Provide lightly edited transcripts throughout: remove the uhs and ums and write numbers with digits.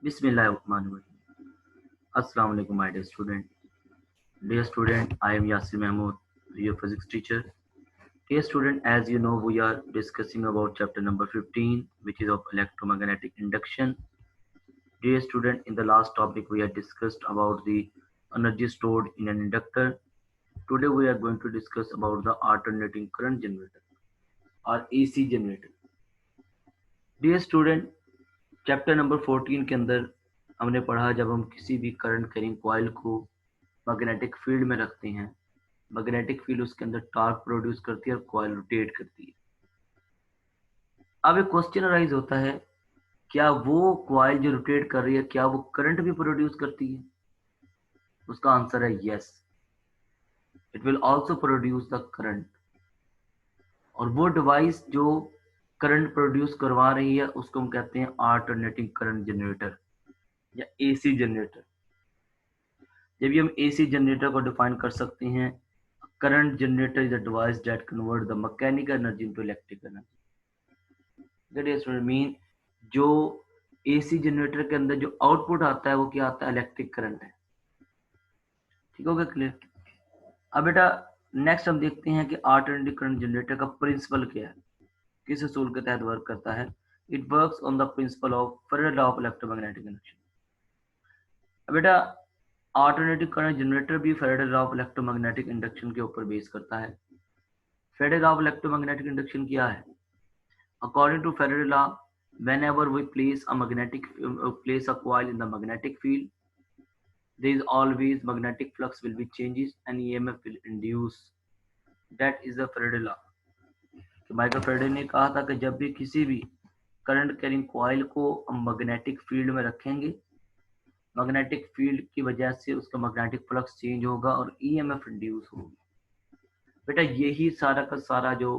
Bismillahirrahmanirrahim. Assalamu alaikum, my dear student. Dear student, I am Yasir Mahmood, your physics teacher. Dear student, as you know, we are discussing about chapter number 15, which is of electromagnetic induction. Dear student, in the last topic, we had discussed about the energy stored in an inductor. Today, we are going to discuss about the alternating current generator or AC generator. Dear student, chapter number 14 के अंदर हमने पढ़ा जब हम किसी भी current carrying coil को magnetic field में रखते हैं, मैग्नेटिक फील्ड उसके अंदर टॉर्क प्रोड्यूस करती है और कॉइल रोटेट करती है। अब एक क्वेश्चन अराइज होता है, क्या वो कॉइल जो रोटेट कर रही है क्या वो करंट भी प्रोड्यूस करती है? उसका आंसर है yes, it will also produce the current. और वो डिवाइस जो करंट प्रोड्यूस करवा रही है उसको हम कहते हैं अल्टरनेटिंग करंट जनरेटर या एसी जनरेटर। जब भी हम एसी जनरेटर को डिफाइन कर सकते हैं, current generator is a device that convert the mechanical energy into electrical energy. That is mean जो एसी जनरेटर के अंदर जो आउटपुट आता है वो क्या आता है? इलेक्ट्रिक करंट है। ठीक हो गया? क्लियर? अब बेटा नेक्स्ट हम देखते हैं कि अल्टरनेटिव करंट जनरेटर का प्रिंसिपल क्या है, किस असूल के तहत वर्क करता है। It works on the principle of Faraday law of electromagnetic induction. अब बेटा अल्टरनेटिव करंट जनरेटर भी Faraday law of electromagnetic induction के ऊपर बेस करता है। Faraday law of electromagnetic induction क्या है? According to Faraday law, whenever we place a coil in the magnetic field, there is always magnetic flux will be changes and EMF will induce. That is the Faraday law. कि Michael Faraday ने कहा था कि जब भी किसी भी current carrying coil को हम मैग्नेटिक फील्ड में रखेंगे, मैग्नेटिक फील्ड की वजह से उसका मैग्नेटिक फ्लक्स चेंज होगा और ईएमएफ इंड्यूस होगी। बेटा यही सारा का सारा जो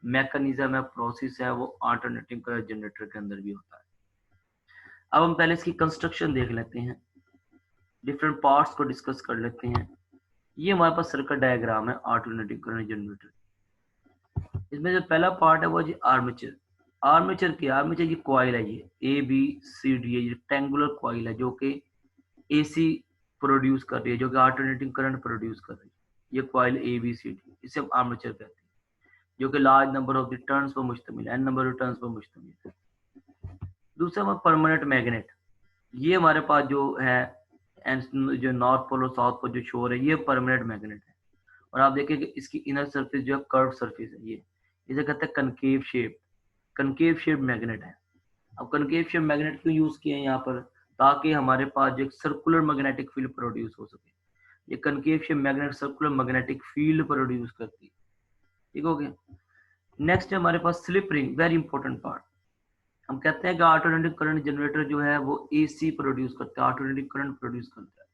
मैकेनिज्म है, प्रोसेस है, वो अल्टरनेटिव करंट जनरेटर के अंदर भी होता है। अब हम पहले इसकी कंस्ट्रक्शन देख लेते हैं, डिफरेंट पार्ट्स को डिस्कस कर लेते हैं। ये हमारे पास सर्किट डायग्राम है अल्टरनेटिव करंट जनरेटर। इसमें जो पहला पार्ट है वो जी आर्मेचर। आर्मेचर क्या? आर्मेचर ये कॉइल है, ये ए बी सी डी, ये रेक्टेंगुलर कॉइल है जो कि एसी प्रोड्यूस कर रही है, जो कि अल्टरनेटिंग करंट प्रोड्यूस कर रही है। ये coil A B C D, इसे हम आर्मेचर कहते हैं, जो कि large number of the turns पर मुश्तमिल है, एन नंबर ऑफ टर्न्स पर मुश्तमिल है। दूसरा हमारा परमानेंट मैग्नेट। ये हमारे पास जो है जो नॉर्थ पोल और साउथ पोल जो शोर है, ये परमानेंट मैग्नेट है। और आप देखें कि इसकी इनर सरफेस जो है कर्व सरफेस है, ये इसे कहते हैं concave shape. Concave shape magnet है। अब कनकेव शेप मैग्नेट क्यों यूज किए हैं यहाँ पर? ताकि हमारे पास जो एक सर्कुलर मैग्नेटिक फील्ड प्रोड्यूस हो सके। ये concave shape magnet circular magnetic field produce करती है। ठीक हो गया? नेक्स्ट है हमारे पास slip ring, very important part. हम कहते हैं कि अल्टरनेटिव करंट जनरेटर जो है वो एसी प्रोड्यूस करता है, अल्टरनेटिव करंट प्रोड्यूस करता है।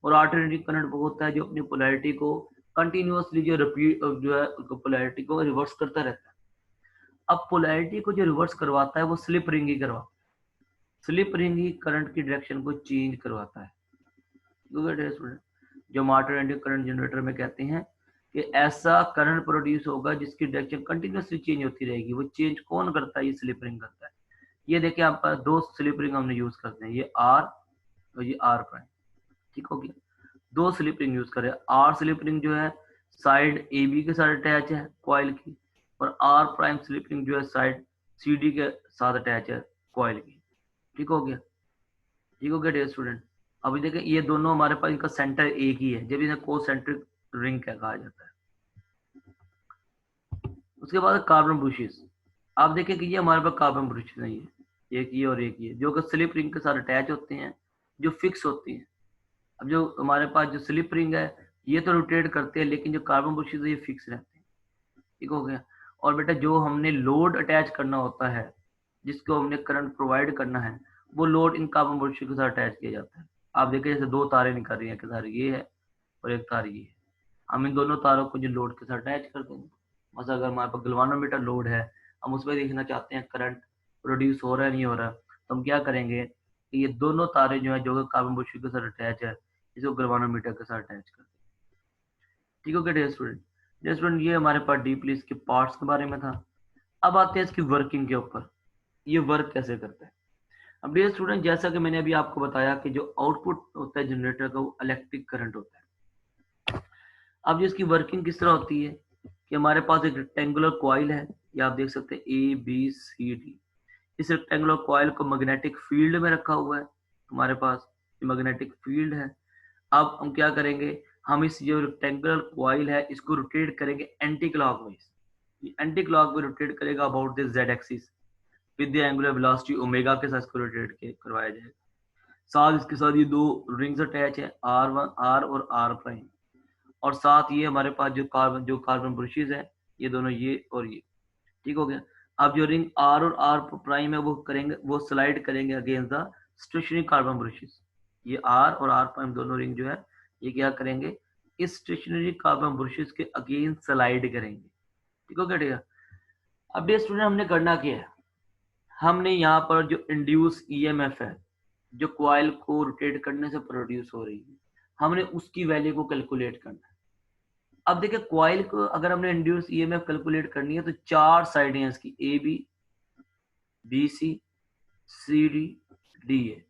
और अल्टरनेटिव करंट वो होता है जो अपनी पोलैरिटी को कंटिन्यूअसली जो रिपीट जो है पोलैरिटी को रिवर्स करता रहता है। अब पोलैरिटी को जो रिवर्स करवाता है वो स्लिप रिंग ही करवाता है। स्लिप रिंग ही करंट की डायरेक्शन को चेंज करवाता है। जो हम अल्टरनेटिव करंट जनरेटर में कहते हैं कि ऐसा करंट प्रोड्यूस होगा जिसकी डायरेक्शन कंटिन्यूअसली चेंज होती रहेगी। वो चेंज कौन करता है? ये स्लिप रिंग करता है। ये देखिए आप दो स्लिप रिंग हमने यूज करते हैं, ये आर और ये आर प्राइम। ठीक हो गया? दो स्लिप रिंग यूज करें। आर स्लिप रिंग जो है साइड ए बी के साथ अटैच है कॉइल की, और आर प्राइम स्लिप रिंग जो है साइड सी डी के साथ अटैच है कॉइल की। ठीक हो गया? ठीक हो गया डियर स्टूडेंट? अभी देखें ये दोनों हमारे पास, इनका सेंटर एक ही है, जब इन्हें कोसेंट्रिक रिंग कहा जाता है। उसके बाद कार्बन ब्रुशेस। आप देखें कि ये हमारे पास कार्बन ब्रुशेस नहीं है, एक ये और एक ये, जो कि स्लिप रिंग के साथ अटैच होते हैं, जो फिक्स होती हैं। अब जो हमारे पास जो स्लिप रिंग है ये तो रोटेट करते हैं, लेकिन जो कार्बन ब्रुशेस है ये फिक्स रहते हैं। ठीक हो गया? और बेटा जो हमने लोड अटैच करना होता है, जिसको हमने करंट प्रोवाइड करना है, वो लोड इन कार्बन ब्रुशेस के साथ अटैच किया जाता है। आप देखिए जैसे दो तारें निकल रही हैं, एक तार ये है और एक तार ये है। हम इन दोनों तारों को जो लोड के साथ अटैच कर देंगे। मतलब अगर हमारे पास गैल्वानोमीटर लोड है, हम उसमें देखना चाहते हैं करंट प्रोड्यूस हो रहा है नहीं हो रहा, तो हम क्या करेंगे कि ये दोनों तारें जो है जो कार्बन ब्रुशेस के साथ अटैच है, इसको गैल्वानोमीटर के साथ अटैच कर देंगे। ठीक हो गया डियर स्टूडेंट? डियर स्टूडेंट ये हमारे पास डीपली इसके पार्ट्स के बारे में था। अब आते हैं इसकी वर्किंग के ऊपर, ये वर्क कैसे करता है। अब डियर स्टूडेंट, जैसा कि मैंने अभी आपको बताया कि जो आउटपुट होता है जनरेटर का वो इलेक्ट्रिक करंट होता है। अब जो इसकी वर्किंग किस तरह होती है कि हमारे पास एक रेक्टेंगुलर कॉइल है, या आप देख सकते हैं ए बी सी डी। इस रेक्टेंगुलर कॉइल को मैग्नेटिक फील्ड में रखा हुआ है, हमारे पास मैग्नेटिक फील्ड है। अब हम क्या करेंगे, हम इस जो रेक्टेंगुलर कॉइल है इसको रोटेट करेंगे एंटी क्लॉकवाइज। एंटी क्लॉक में रोटेट करेगा about this Z axis with the angular velocity omega के साथ इसको रोटेट के करवाया जाएगा। साथ इसके साथ ये दो रिंग्स अटैच है, R1 R और R प्राइम, और साथ ये हमारे पास जो कार्बन ब्रशेज है, ये दोनों ये और ये, ठीक हो गया। अब जो रिंग R और R प्राइम है वो स्लाइड करेंगे against the stationary carbon brushes. ये R और R प्राइम दोनों रिंग जो है ये क्या करेंगे, इस स्टेशनरी कार्बन ब्रशेज के अगेंस्ट स्लाइड करेंगे, ठीक हो गया। अब ये स्टूडेंट हमने करना क्या है, हमने यहाँ पर जो इंड्यूस ईएमएफ है जो कॉइल को रोटेट करने से प्रोड्यूस हो रही है, हमने उसकी वैल्यू को कैलकुलेट करना है। अब देखिए कॉइल को अगर हमने इंड्यूस ईएमएफ कैलकुलेट करनी है तो चार साइडें हैं इसकी, A B B C C D D A.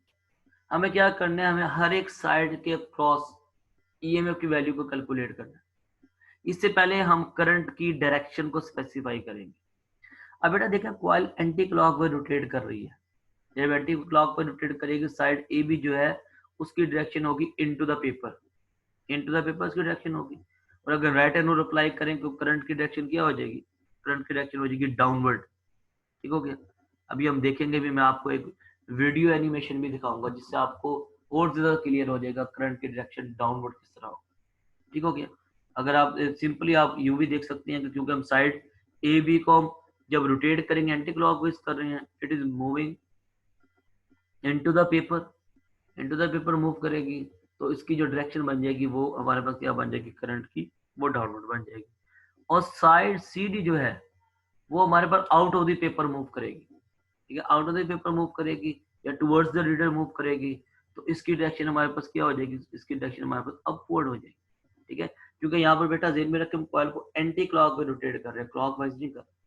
हमें क्या करना है, हमें हर एक साइड के क्रॉस ईएमएफ की वैल्यू को कैलकुलेट करना है। इससे पहले हम करंट की डायरेक्शन को स्पेसिफाई करेंगे। अब बेटा देखें कॉइल एंटी क्लॉक में रोटेट कर रही है, जब एंटी क्लॉक पर रोटेट करेगी साइड ए बी जो है उसकी डायरेक्शन होगी into the paper, into the paper की डायरेक्शन होगी। और अगर राइट एंड अप्लाई करें तो करंट की डायरेक्शन क्या हो जाएगी, करंट की डायरेक्शन हो जाएगी डाउनवर्ड, ठीक हो गया। अभी हम देखेंगे भी, मैं आपको एक वीडियो एनिमेशन भी दिखाऊंगा जिससे आपको और ज्यादा क्लियर हो जाएगा करंट की डायरेक्शन डाउनवर्ड किस तरह हो, ठीक हो गया। अगर आप सिंपली आप यूं भी देख सकते हैं कि क्योंकि हम साइड ए बी को हम जब रोटेट करेंगे एंटी क्लॉकवाइज कर रहे हैं, it is moving into the paper, into the paper move करेगी, तो इसकी जो डायरेक्शन बन जाएगी वो हमारे पास क्या बन जाएगी, करंट की वो डाउनवर्ड बन जाएगी। और साइड सी डी जो है वो हमारे pass out of the paper move करेगी, ठीक है, out of the paper move करेगी या टुवर्ड्स द रीडर मूव करेगी, तो इसकी डायरेक्शन हमारे पास क्या हो जाएगी, इसकी डायरेक्शन हमारे पास अपवर्ड हो जाएगी, ठीक है। क्योंकि यहाँ पर बेटा जेन में रख के हम कॉइल को एंटी क्लॉक में रोटेट कर रहे हैं, क्लॉक वाइज नहीं कर रहे,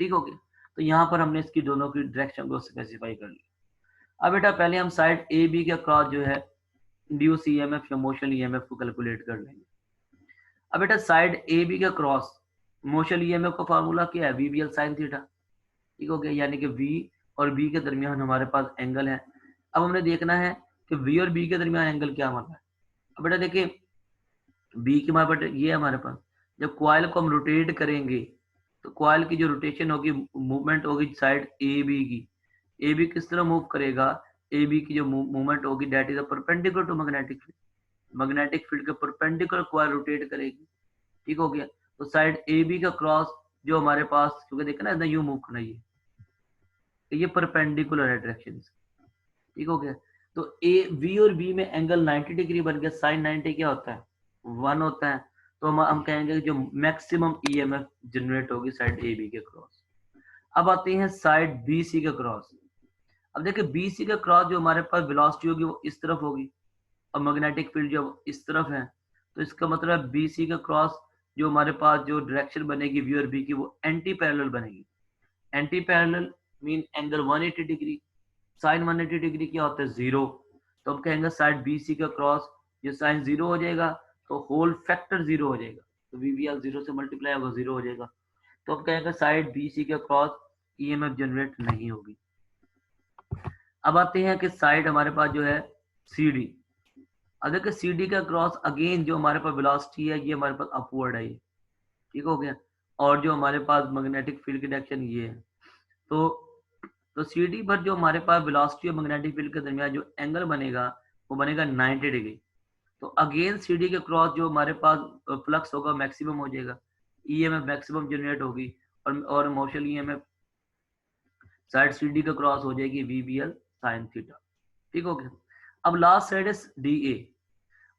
ठीक हो गया। तो यहाँ पर हमने इसकी दोनों की डायरेक्शन को स्पेसिफाई कर लिया। अब बेटा पहले हम साइड ए बी के क्रॉस जो है इंड्यूस ईएमएफ या मोशन ईएमएफ को कैलकुलेट कर लेंगे। अब बेटा साइड ए बी का क्रॉस मोशन ईएमएफ का फार्मूला क्या है, वीबीएल साइन थीटा, ठीक हो गया। यानी कि वी और बी के दरमियान हमारे पास एंगल है। अब हमने देखना है कि वी और बी के दरमियान एंगल क्या हमारा है। अब बेटा देखिए बी के हमारे पास ये है, हमारे पास जब कॉइल को हम रोटेट करेंगे तो कॉइल की जो रोटेशन होगी, मूवमेंट होगी साइड ए बी की, ए बी किस तरह मूव करेगा, ए बी की जो मूवमेंट होगी that is perpendicular to magnetic field, magnetic field के परपेंडिकुलर कॉइल रोटेट करेगी, ठीक हो गया। तो साइड ए बी का क्रॉस जो हमारे पास, क्योंकि देखा ना यू मूव करना, ये परपेंडिकुलर है डायरेक्शन, ठीक हो गया। तो ए वी और बी में एंगल 90 डिग्री बन गया, साइन 90 क्या होता है 1 होता है। तो हम कहेंगे जो मैक्सिमम ईएमएफ जनरेट होगी साइड ए बी के क्रॉस। अब आते हैं साइड बी सी के क्रॉस। अब देखिए बी सी का क्रॉस जो हमारे पास वेलोसिटी होगी वो इस तरफ होगी और मैग्नेटिक फील्ड जो इस तरफ है, तो इसका मतलब बी सी का क्रॉस जो हमारे पास जो डायरेक्शन बनेगी वी और बी की वो एंटी पैरेलल बनेगी। Anti parallel mean angle 180 degree, sine 180 degree क्या होता है 0। तो हम कहेंगे साइड बी सी का क्रॉस ये साइन 0 हो जाएगा तो होल फैक्टर 0 हो जाएगा, तो वीवीएल 0 से मल्टीप्लाई होगा 0 हो जाएगा। तो हम कहेंगे साइड बी सी का क्रॉस ईएमएफ जनरेट नहीं होगी। अब आते हैं कि साइड हमारे पास जो है सी डी। अब देखिए सी डी का क्रॉस अगेन जो हमारे पास वेलोसिटी है ये हमारे पास अपवर्ड है, ठीक हो गया। और जो हमारे पास मैग्नेटिक फील्ड की डायरेक्शन ये है, तो सी डी पर जो हमारे पास वेलोसिटी और मैग्नेटिक फील्ड के दरमियान जो एंगल बनेगा वो बनेगा 90 डिग्री। तो अगेन सी डी के क्रॉस जो हमारे पास फ्लक्स होगा मैक्सिमम हो जाएगा, ईएमएफ मैक्सिमम जनरेट होगी और motion EMF side C D का क्रॉस हो जाएगी वीबीएल साइन थीटा, ठीक हो गया। अब लास्ट साइड है डी ए।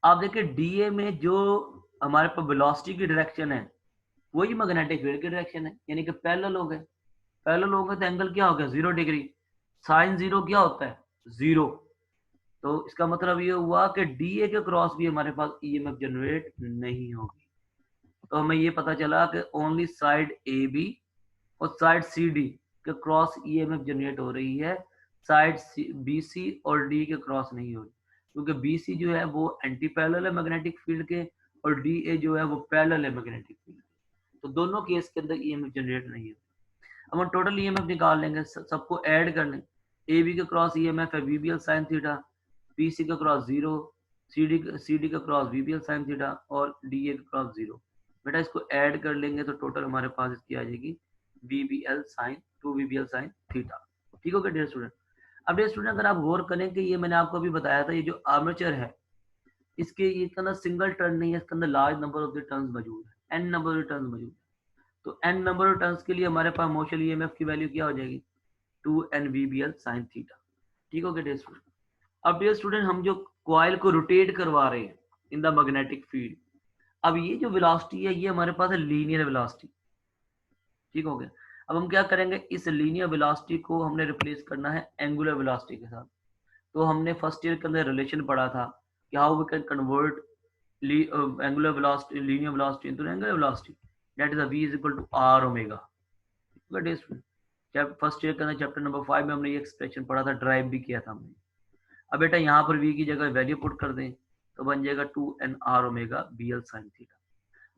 आप देखिए डी ए में जो हमारे पास वेलोसिटी की डायरेक्शन है वही मैग्नेटिक फील्ड की डायरेक्शन है, यानी कि पैरेलल हो गए। पैरेलल हो गए तो एंगल क्या हो गया 0 डिग्री, साइन 0 क्या होता है 0। तो इसका मतलब ये हुआ कि डीए के क्रॉस भी हमारे पास ईएमएफ जनरेट नहीं होगी। तो हमें ये पता चला कि ओनली साइड ए बी और साइड सी डी के क्रॉस ईएमएफ जनरेट हो रही है, साइड बी सी और डी के क्रॉस नहीं हो रही, क्योंकि बी सी जो है वो एंटी पैरेलल है मैग्नेटिक फील्ड के और डी ए जो है वो पैरेलल है मैग्नेटिक फील्ड के, तो दोनों केस के अंदर ईएमएफ जनरेट नहीं है। अब हम टोटल ईएमएफ निकाल लेंगे, सबको ऐड कर लें। ए बी के क्रॉस ईएमएफ है VBL sine theta, B C का क्रॉस 0, सी डी का क्रॉस वीबीएल साइन थीटा और डी ए का क्रॉस 0। बेटा इसको ऐड कर लेंगे तो टोटल हमारे पास इसकी आ जाएगी VBL sine 2 VBL sine theta. ठीक हो गया डियर स्टूडेंट। अब डियर स्टूडेंट अगर आप गौर करें कि ये मैंने आपको अभी बताया था, ये जो आर्मेचर है इसके ये अंदर सिंगल टर्न नहीं है, इसके अंदर large number of the turns मौजूद है, एन नंबर ऑफ टर्न्स मौजूद है। तो एन नंबर ऑफ टर्न्स के लिए हमारे पास मोशन ईएमएफ की वैल्यू क्या हो जाएगी 2n VBL sin थीटा। ठीक हो गया डियर स्टूडेंट। अब डियर स्टूडेंट हम जो कॉइल को रोटेट करवा रहे हैं इन द मैग्नेटिक फील्ड, अब ये जो वेलोसिटी है ये हमारे पास है लीनियर वेलोसिटी। ठीक हो गया। अब हम क्या करेंगे, इस लीनियर वेलोसिटी को हमने रिप्लेस करना है एंगुलर वेलोसिटी के साथ। तो हमने फर्स्ट ईयर के अंदर रिलेशन पढ़ा था कि how we can convert angular velocity linear velocity into angular velocity, that is v is equal to r omega. First year के अंदर चैप्टर नंबर 5 में हमने ये एक्सप्रेशन पढ़ा था, ड्राइव भी किया था हमने। अब बेटा यहाँ पर v की जगह वैल्यू पुट कर दें तो बन जाएगा 2n r omega bl sin theta.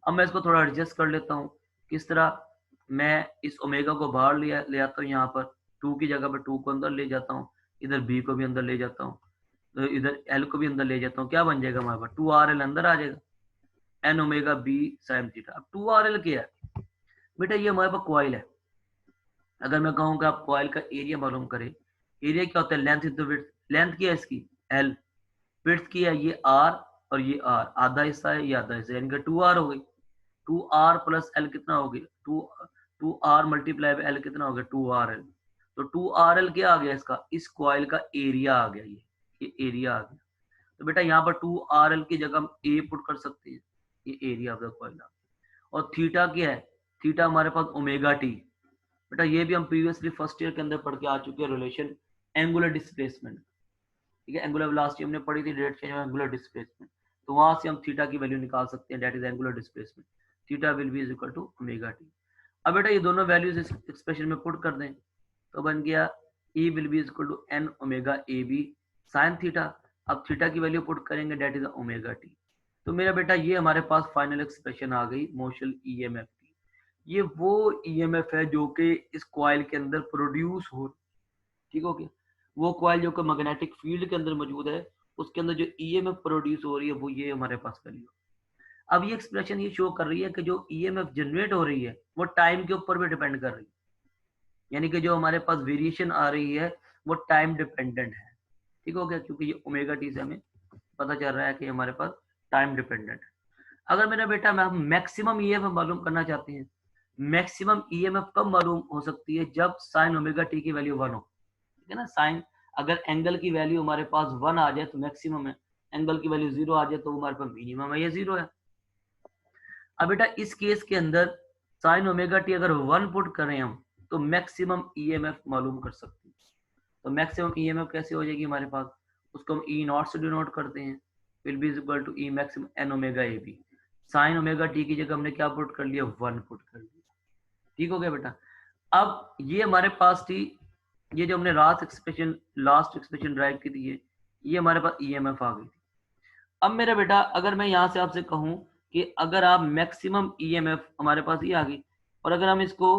अब मैं इसको थोड़ा एडजस्ट कर लेता हूँ, किस तरह, मैं इस ओमेगा को बाहर ले आता हूँ, यहाँ पर 2 की जगह पर 2 को अंदर ले जाता हूँ, इधर b को भी अंदर ले जाता हूँ, तो इधर l को भी अंदर ले जाता हूँ, क्या बन जाएगा हमारे पास 2rl अंदर आ जाएगा n omega b sin theta. अब 2rl क्या है बेटा, ये हमारे पास कॉइल है। अगर मैं कहूँ कि आप कॉइल का एरिया मालूम करें, एरिया क्या होता है, लेंथ इंटू विड्थ। लेंथ क्या है इसकी l, विड्थ की है ये r और ये r, आधा हिस्सा है ये आधा हिस्सा, यानी कि 2r हो गई। 2r प्लस l कितना हो गया 2r मल्टीप्लाई बाय l कितना हो गया 2rl। तो 2rl क्या आ गया इसका, इस कॉइल का एरिया आ गया, ये एरिया आ गया। तो बेटा यहाँ पर 2rl की जगह हम a पुट कर सकते हैं, ये एरिया ऑफ द कॉइल आ गया। और थीटा क्या है, थीटा हमारे पास ओमेगा टी। बेटा ये भी हम प्रीवियसली फर्स्ट ईयर के अंदर पढ़ के आ चुके हैं, रिलेशन एंगुलर डिस्प्लेसमेंट। ठीक है, एंगुलर वेलोसिटी हमने पढ़ी थी, direct change of angular displacement, तो वहां से हम थीटा की वैल्यू निकाल सकते हैं, that is angular displacement, theta will be is equal to omega T. अब बेटा ये दोनों वैल्यूज इस एक्सप्रेशन में पुट कर दें तो बन गया E will be equal to n omega A B sine theta. अब थीटा की वैल्यू पुट करेंगे, दैट इज ओमेगा टी। तो मेरा बेटा ये हमारे पास फाइनल एक्सप्रेशन आ गई मोशन ईएमएफ की। ये वो ईएमएफ है जो कि इस कॉइल के अंदर प्रोड्यूस हो, ठीक हो गया। वो कॉइल जो कि मैग्नेटिक फील्ड के अंदर मौजूद है, उसके अंदर जो ईएमएफ प्रोड्यूस हो रही है वो ये हमारे पास वैल्यू। अब ये एक्सप्रेशन ये शो कर रही है कि जो ईएमएफ जनरेट हो रही है वो टाइम के ऊपर भी डिपेंड कर रही है, यानी कि जो हमारे पास वेरिएशन आ रही है वो टाइम डिपेंडेंट है। ठीक हो गया, क्योंकि ये ओमेगा टी से हमें पता चल रहा है कि हमारे पास टाइम डिपेंडेंट है। अगर मेरा बेटा मैं मैक्सिमम ईएमएफ मालूम करना चाहते हैं, मैक्सिमम ईएमएफ कब मालूम हो सकती है, जब साइन ओमेगा टी की वैल्यू 1 हो। ठीक है ना, साइन अगर एंगल की वैल्यू हमारे पास 1 आ जाए तो मैक्सिमम है, एंगल की वैल्यू 0 आ जाए तो हमारे पास मिनिमम है, ये 0 है। अब बेटा इस केस के अंदर साइन ओमेगा टी अगर 1 पुट करें हम तो मैक्सिमम ईएमएफ मालूम कर सकते हैं। तो मैक्सिमम ईएमएफ कैसे हो जाएगी हमारे पास, उसको हम ई नॉट से डिनोट करते हैं, will be equal to E maximum N omega A B. Sine omega T की जगह हमने क्या पुट कर लिया 1 पुट कर लिया। ठीक हो गया बेटा। अब ये हमारे पास थी, ये जो हमने लास्ट एक्सप्रेशन ड्राइव की थी, ये हमारे पास ईएमएफ आ गई थी। अब मेरा बेटा अगर मैं यहाँ से आपसे कहूँ कि अगर आप मैक्सिमम ईएमएफ हमारे पास ये आ गई, और अगर हम इसको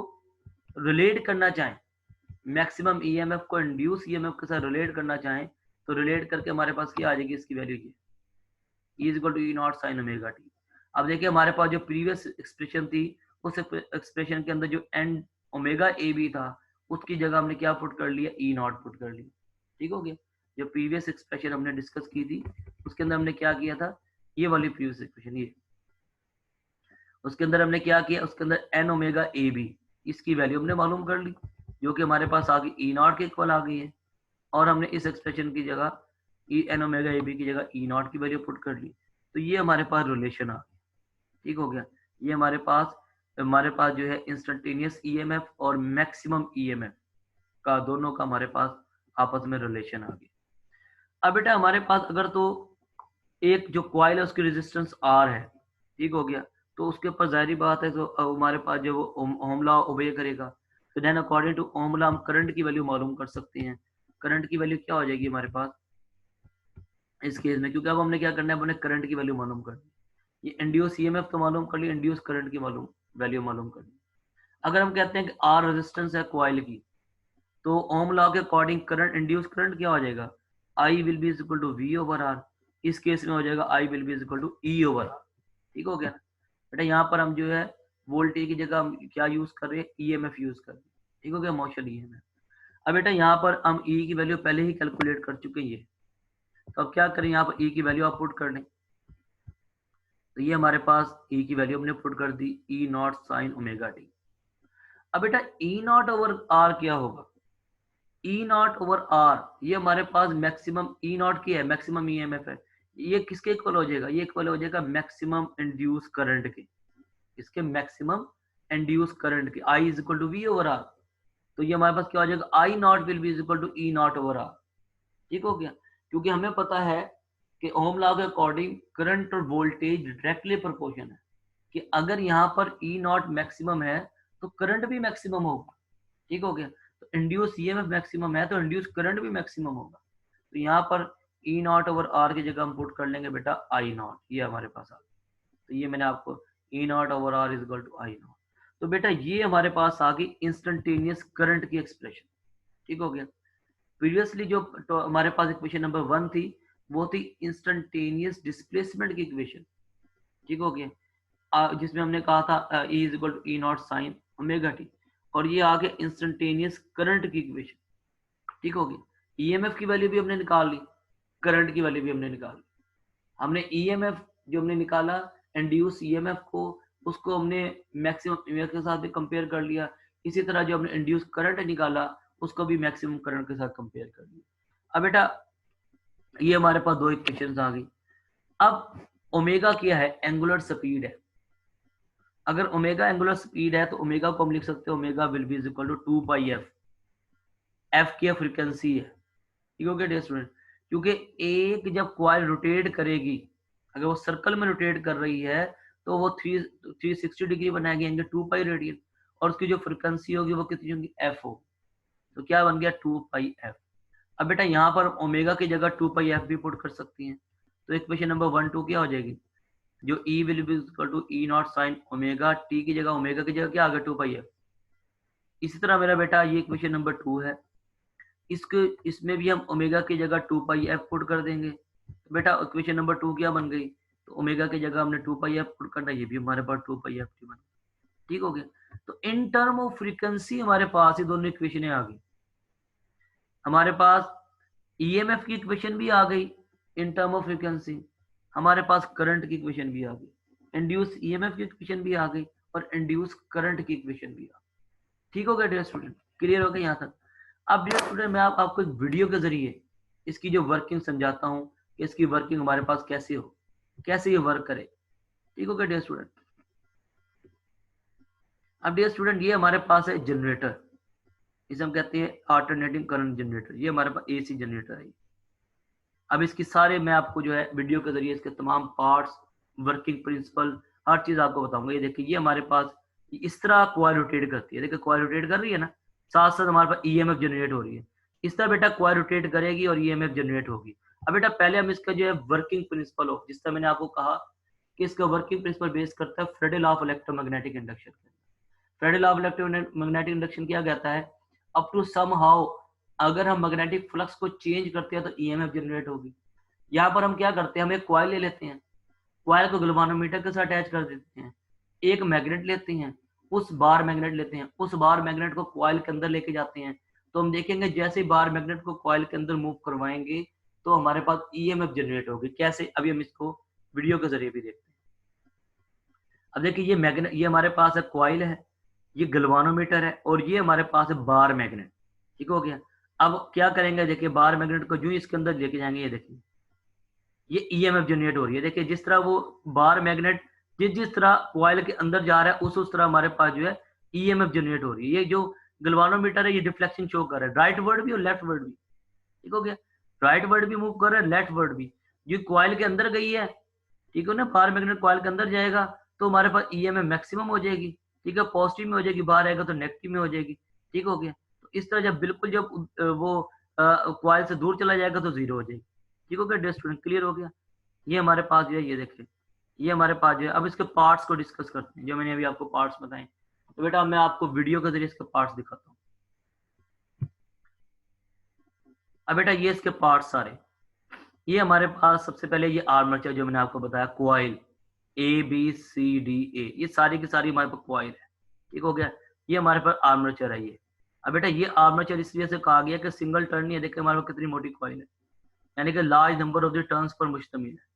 रिलेट करना चाहें, मैक्सिमम ईएमएफ को इंड्यूस ईएमएफ के साथ रिलेट करना चाहें तो रिलेट करके हमारे पास क्या आ जाएगी, इसकी वैल्यू ये E is equal to E naught sine omega T. अब देखिए हमारे पास जो प्रीवियस एक्सप्रेशन थी, उस एक्सप्रेशन के अंदर जो एन ओमेगा ए बी था उसकी जगह हमने क्या पुट कर लिया, ई नॉट पुट कर लिया। ठीक हो गया, जो प्रीवियस एक्सप्रेशन हमने डिस्कस की थी उसके अंदर हमने क्या किया था, ये वाली प्रीवियस एक्सप्रेशन, ये उसके अंदर हमने क्या किया, उसके अंदर एन ओमेगा ए बी इसकी वैल्यू हमने मालूम कर ली, जो कि हमारे पास आ गई ई नॉट के इक्वल आ गई है, और हमने इस एक्सप्रेशन की जगह E N omega A B की जगह ई नॉट की वैल्यू पुट कर ली, तो ये हमारे पास रिलेशन आ गया। ठीक हो गया, ये हमारे पास जो है इंस्टेंटेनियस ईएमएफ और मैक्सिमम ईएमएफ का दोनों का हमारे पास आपस में रिलेशन आ गया। अब बेटा हमारे पास अगर तो एक जो कॉइल है उसकी रेजिस्टेंस आर है, ठीक हो गया, तो उसके ऊपर जाहिर बात है तो हमारे पास जो ओम लॉ ओबे करेगा, तो then according to ohm law हम करंट की वैल्यू मालूम कर सकते हैं। करंट की वैल्यू क्या हो जाएगी हमारे पास इस केस में, क्योंकि अब हमने क्या करना है, हमने करंट की वैल्यू मालूम करनी है। ये इंड्यूस ईएमएफ तो मालूम कर ली, इंड्यूस करंट की मालूम वैल्यू मालूम करनी। अगर हम कहते हैं कि आर रेजिस्टेंस है कॉइल की, तो ओम लॉ के अकॉर्डिंग करंट इंड्यूस करंट क्या हो जाएगा, I will be equal to V over R. इस केस में हो जाएगा I will be equal to E over R. ठीक हो गया बेटा। यहाँ पर हम जो है वोल्टेज की जगह हम क्या यूज कर रहे हैं, ईएमएफ यूज कर रहे हैं। ठीक हो गया, मोशन ईएमएफ। अब बेटा यहाँ पर हम ई की वैल्यू पहले ही कैलकुलेट कर चुके हैं, तो अब क्या करें, यहाँ पर ई की वैल्यू आप पुट कर दें। तो ये हमारे पास ई की वैल्यू हमने पुट कर दी, ई नॉट साइन ओमेगा टी। अब बेटा ई नॉट ओवर आर क्या होगा, ई नॉट ओवर आर ये हमारे पास मैक्सिमम ई नॉट की है, मैक्सिमम ईएमएफ है। ये किसके इक्वल हो जाएगा, ये इक्वल हो जाएगा मैक्सिमम इंड्यूस करंट के, इसके मैक्सिमम इंड्यूस करंट के। I is equal to V over R. तो ये हमारे पास क्या हो जाएगा, I naught will be equal to E naught over R. ठीक हो गया, क्योंकि हमें पता है कि ओम लॉ के अकॉर्डिंग करंट और वोल्टेज डायरेक्टली प्रोपोर्शन है, कि अगर यहाँ पर ई नॉट मैक्सिमम है तो करंट भी मैक्सिमम होगा। ठीक हो गया, तो इंड्यूस ईएमएफ मैक्सिमम है तो इंड्यूस करंट भी मैक्सिमम होगा। तो यहाँ पर ई नॉट ओवर आर की जगह हम पुट कर लेंगे बेटा आई नॉट, ये हमारे पास आ गया। तो ये मैंने आपको E naught over R is equal to I naught. तो बेटा ये हमारे पास आ गई इंस्टेंटेनियस करंट की एक्सप्रेशन। ठीक हो गया। प्रीवियसली जो तो हमारे पास इक्वेशन नंबर 1 थी वो थी इंस्टेंटेनियस डिस्प्लेसमेंट की इक्वेशन। ठीक हो गया, जिसमें हमने कहा था E is equal to E naught sine omega T, और ये आ गया इंस्टेंटेनियस करंट की इक्वेशन। ठीक हो गया, ईएमएफ की वैल्यू भी हमने निकाल ली, करंट की वैल्यू भी हमने निकाल ली। हमने ईएमएफ जो हमने निकाला इंड्यूस ईएमएफ को, उसको हमने मैक्सिमम ईएमएफ के साथ भी कंपेयर कर लिया। इसी तरह जो हमने इंड्यूस करंट निकाला उसको भी मैक्सिमम करंट के साथ कंपेयर कर लिया। अब बेटा ये हमारे पास दो इक्वेशंस आ गई। अब ओमेगा क्या है, एंगुलर स्पीड है। अगर ओमेगा एंगुलर स्पीड है तो ओमेगा को हम लिख सकते हैं, omega will be equal to 2 pi F. F की फ्रीक्वेंसी है। ठीक हो गया डियर स्टूडेंट, क्योंकि एक जब कॉइल रोटेट करेगी, अगर वो सर्कल में रोटेट कर रही है तो वो 360 डिग्री बनाएगी एंगल 2 पाई रेडियन, और उसकी जो फ्रीक्वेंसी होगी वो कितनी होगी, एफ हो। तो क्या बन गया 2 पाई एफ। अब बेटा यहाँ पर ओमेगा की जगह 2 पाई एफ भी पुट कर सकती हैं। तो इक्वेशन नंबर 1 2 क्या हो जाएगी, जो E will be equal to E naught sine omega T की जगह ओमेगा की जगह क्या आ गया 2 पाई एफ। इसी तरह मेरा बेटा ये इक्वेशन नंबर 2 है, इसके इसमें भी हम ओमेगा की जगह 2 पाई एफ पुट कर देंगे। तो बेटा इक्वेशन नंबर 2 क्या बन गई, तो ओमेगा की जगह हमने 2 पाई एफ पुट करना, ये भी हमारे पास 2 पाई एफ बन। ठीक हो गया, तो इन टर्म ऑफ फ्रीक्वेंसी हमारे पास ये दोनों इक्वेशनें आ गई। हमारे पास ईएमएफ की इक्वेशन भी आ गई इन टर्म ऑफ फ्रीक्वेंसी, हमारे पास करंट की इक्वेशन भी आ गई, इंड्यूस ईएमएफ की इक्वेशन भी आ गई और इंड्यूस करंट की इक्वेशन भी आ गई। ठीक हो गया डियर स्टूडेंट, क्लियर हो गया यहाँ तक। अब डियर स्टूडेंट मैं आपको एक वीडियो के जरिए इसकी जो वर्किंग समझाता हूँ कि इसकी वर्किंग हमारे पास कैसे हो, कैसे ये वर्क करे। ठीक हो गया डियर स्टूडेंट। अब डियर स्टूडेंट ये हमारे पास है जनरेटर, इसे हम कहते हैं अल्टरनेटिंग करंट जनरेटर। ये हमारे पास एसी जनरेटर है। अब इसकी सारे मैं आपको जो है वीडियो के जरिए इसके तमाम पार्ट्स, वर्किंग प्रिंसिपल, हर चीज आपको बताऊंगा। ये देखिए ये हमारे पास इस तरह कॉइल रोटेट करती है, देखिए कॉइल रोटेट कर रही है ना, साथ साथ हमारे पास ईएमएफ जनरेट हो रही है। इस तरह बेटा कॉइल रोटेट करेगी और ईएमएफ जनरेट होगी। अब बेटा पहले हम इसका जो है वर्किंग प्रिंसिपल हो, जिस तरह मैंने आपको कहा कि इसका वर्किंग प्रिंसिपल बेस करता है Faraday law of electromagnetic induction. Faraday law of electromagnetic induction क्या कहता है, अप टू सम हाउ अगर हम मैग्नेटिक फ्लक्स को चेंज करते हैं तो ईएमएफ जनरेट होगी। यहाँ पर हम क्या करते हैं, हम एक कॉइल ले लेते हैं, कॉइल को गैल्वानोमीटर के साथ अटैच कर देते हैं, एक मैग्नेट लेते हैं, उस बार मैग्नेट लेते हैं, उस बार मैग्नेट को कॉइल के अंदर लेके जाते हैं। तो हम देखेंगे जैसे बार मैग्नेट को कॉइल के अंदर मूव करवाएंगे तो हमारे पास ईएमएफ जनरेट होगी। कैसे, अभी हम इसको वीडियो के जरिए भी देखते हैं। अब देखिए ये मैग्नेट, ये हमारे पास है कॉइल है, ये गैल्वानोमीटर है, और ये हमारे पास है बार मैग्नेट। ठीक हो गया। अब क्या करेंगे, देखिए बार मैग्नेट को जो इसके अंदर लेके जाएंगे, ये देखिए ये ईएमएफ जनरेट हो रही है। देखिए जिस तरह वो बार मैग्नेट जिस जिस तरह कॉइल के अंदर जा रहा है उस तरह हमारे पास जो है ईएमएफ जनरेट हो रही है। ये जो गैल्वानोमीटर है ये डिफ्लेक्शन शो कर रहा है, राइट वर्ड भी और लेफ्ट वर्ड भी। ठीक हो गया, राइट वर्ड भी मूव कर रहा है, लेफ्ट वर्ड भी। जो कॉइल के अंदर गई है, ठीक है ना, बार मैग्नेट कॉइल के अंदर जाएगा तो हमारे पास ईएमएफ मैक्सिमम हो जाएगी। ठीक है, पॉजिटिव में हो जाएगी, बाहर आएगा तो नेगेटिव में हो जाएगी। ठीक हो गया। तो इस तरह जब बिल्कुल जब वो कॉइल से दूर चला जाएगा तो जीरो हो जाएगी। ठीक हो गया डियर स्टूडेंट, क्लियर हो गया। ये हमारे पास जो है, ये देखिए ये हमारे पास जो है। अब इसके पार्ट्स को डिस्कस करते हैं, जो मैंने अभी आपको पार्ट्स बताए। तो बेटा मैं आपको वीडियो के जरिए इसके पार्ट्स दिखाता हूँ। अब बेटा ये इसके पार्ट्स सारे, ये हमारे पास सबसे पहले ये आर्मचर जो मैंने आपको बताया, कॉइल ABCDA, ये सारी की सारी हमारे पास कॉइल है। ठीक हो गया, ये हमारे पास आर्मचर है ये। अब बेटा ये आर्मचर इसलिए से कहा गया कि सिंगल टर्न नहीं है, देखिए हमारे पास कितनी मोटी कॉइल है, यानी कि large number of the turns पर मुश्तमिल है।